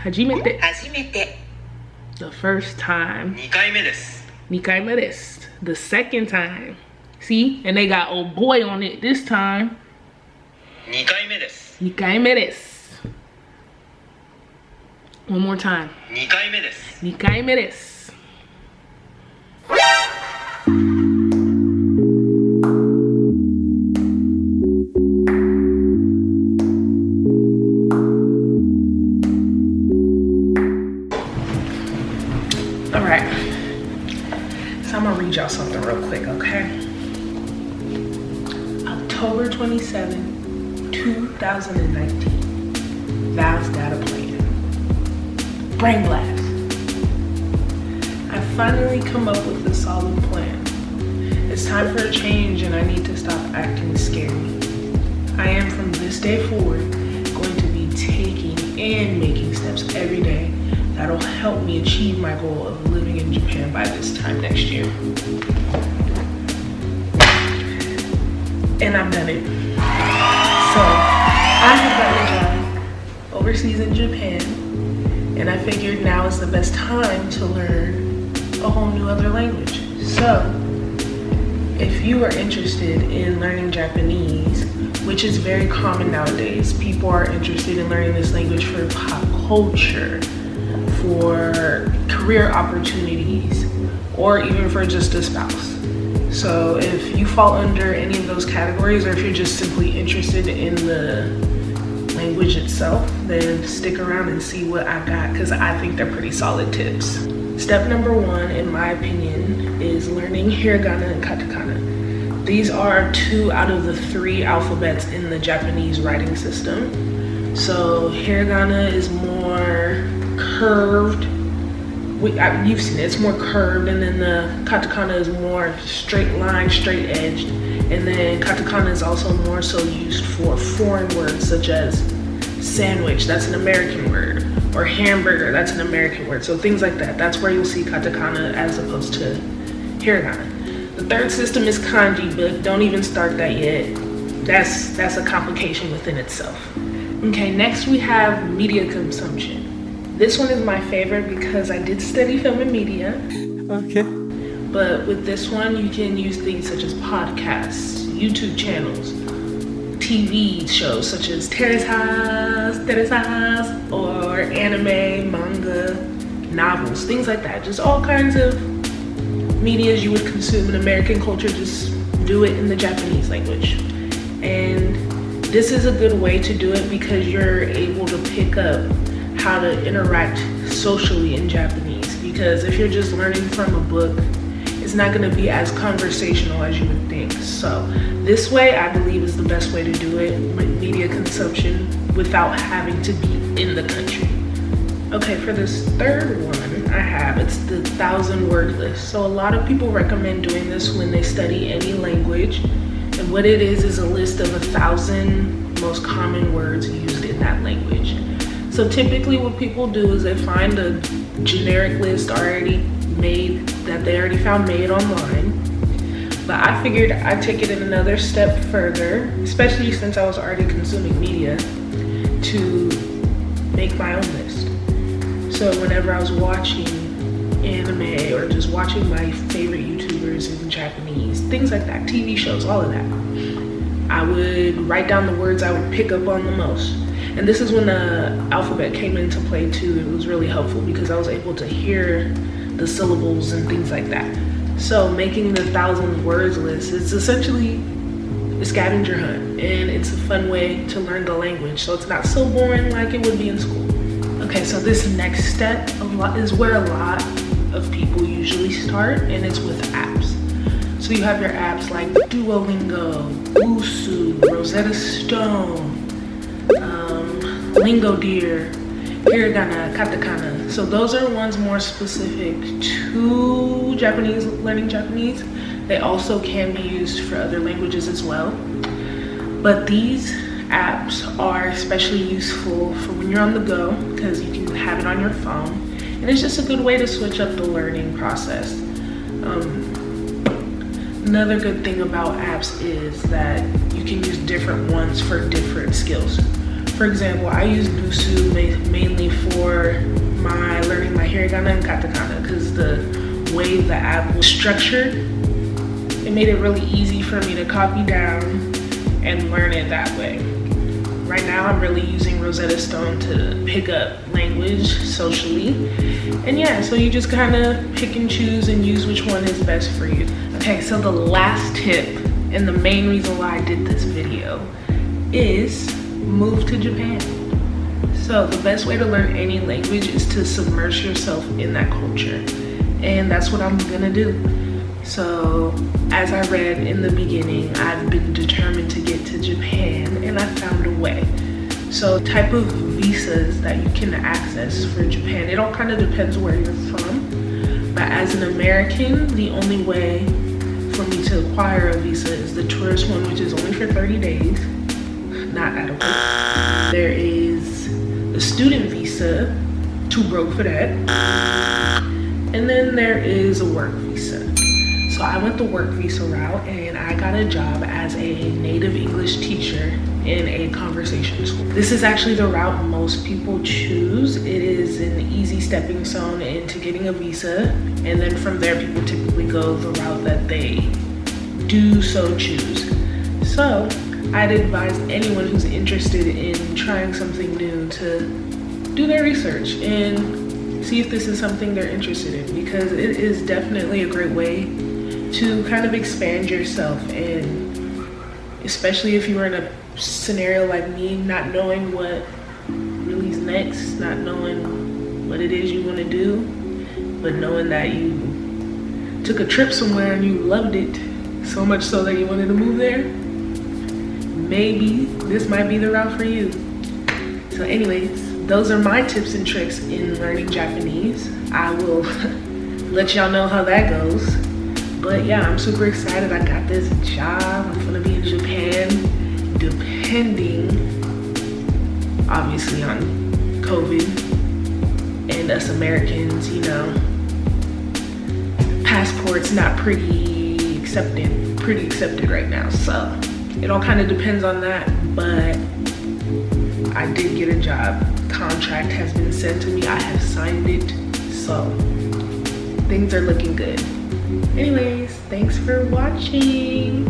Hajimete. 初めて The first time. 2回目です Nikaime desu. The second time. See? And they got old boy on it this time. 2回目です Nikaime desu. One more time. 2回目です Nikaime desu. Alright. So I'm gonna read y'all something real quick, okay? October 27, 2019. Val's got a plan. Brain blast. I finally come up with a solid plan. It's time for a change and I need to stop acting scary. I am from this day forward going to be taking and making steps every day that'll help me achieve my goal of living in Japan by this time next year. And I've done it. So I have gotten a job overseas in Japan, and I figured now is the best time to learn a whole new other language. So if you are interested in learning Japanese, which is very common nowadays, people are interested in learning this language for pop culture, for career opportunities, or even for just a spouse. So if you fall under any of those categories, or if you're just simply interested in the language itself, then stick around and see what I got, because I think they're pretty solid tips. Step number 1, in my opinion, is learning Hiragana and Katakana. These are 2 out of the 3 alphabets in the Japanese writing system. So Hiragana is more curved. You've seen it, it's more curved, and then the katakana is more straight line, straight edged. And then katakana is also more so used for foreign words such as sandwich, that's an American word, or hamburger, that's an American word. So things like that, that's where you'll see katakana as opposed to hiragana. The third system is kanji, but don't even start that yet. That's a complication within itself. Okay, next we have media consumption. This one is my favorite because I did study film and media. Okay. But with this one, you can use things such as podcasts, YouTube channels, TV shows such as Terrace House, or anime, manga, novels, things like that. Just all kinds of medias you would consume in American culture, just do it in the Japanese language. And this is a good way to do it because you're able to pick up how to interact socially in Japanese, because if you're just learning from a book, it's not going to be as conversational as you would think. So this way, I believe, is the best way to do it with media consumption without having to be in the country. Okay, for this third one it's the 1,000-word list. So a lot of people recommend doing this when they study any language, and what it is a list of 1,000 most common words used in that language. So typically what people do is they find a generic list already made, that they already found made online. But I figured I'd take it another step further, especially since I was already consuming media, to make my own list. So whenever I was watching anime or just watching my favorite YouTubers in Japanese, things like that, TV shows, all of that, I would write down the words I would pick up on the most. And this is when the alphabet came into play too. It was really helpful because I was able to hear the syllables and things like that. So making the 1,000 words list, it's essentially a scavenger hunt, and it's a fun way to learn the language. So it's not so boring like it would be in school. Okay, so this next step is where a lot of people usually start, and it's with apps. So you have your apps like Duolingo, Wusu, Rosetta Stone, Lingo Deer, Hiragana, Katakana. So those are ones more specific to Japanese, learning Japanese. They also can be used for other languages as well. But these apps are especially useful for when you're on the go because you can have it on your phone. And it's just a good way to switch up the learning process. Another good thing about apps is that you can use different ones for different skills. For example, I use Busuu mainly for Hiragana and Katakana, because the way the app was structured, it made it really easy for me to copy down and learn it that way. Right now I'm really using Rosetta Stone to pick up language socially. And yeah, so you just kind of pick and choose and use which one is best for you. Okay, so the last tip and the main reason why I did this video is move to Japan. So the best way to learn any language is to submerge yourself in that culture. And that's what I'm gonna do. So as I read in the beginning, I've been determined to get to Japan, and I found a way. So type of visas that you can access for Japan, it all kind of depends where you're from. But as an American, the only way for me to acquire a visa is the tourist one, which is only for 30 days, not at all. There is the student visa, too broke for that. And then there is a work visa. So I went the work visa route, and I got a job as a native English teacher in a conversation school. This is actually the route most people choose. It is an easy stepping stone into getting a visa, and then from there people typically go the route that they do so choose. So I'd advise anyone who's interested in trying something new to do their research and see if this is something they're interested in, because it is definitely a great way to kind of expand yourself. And especially if you were in a scenario like me, not knowing what really is next, not knowing what it is you want to do, but knowing that you took a trip somewhere and you loved it so much so that you wanted to move there, maybe this might be the route for you. So anyways, those are my tips and tricks in learning Japanese. I will let y'all know how that goes. But yeah, I'm super excited. I got this job. I'm gonna be in Japan, depending obviously on COVID and us Americans, you know, passports not pretty accepted right now. So it all kind of depends on that, but I did get a job. Contract has been sent to me. I have signed it. So things are looking good. Anyways, thanks for watching.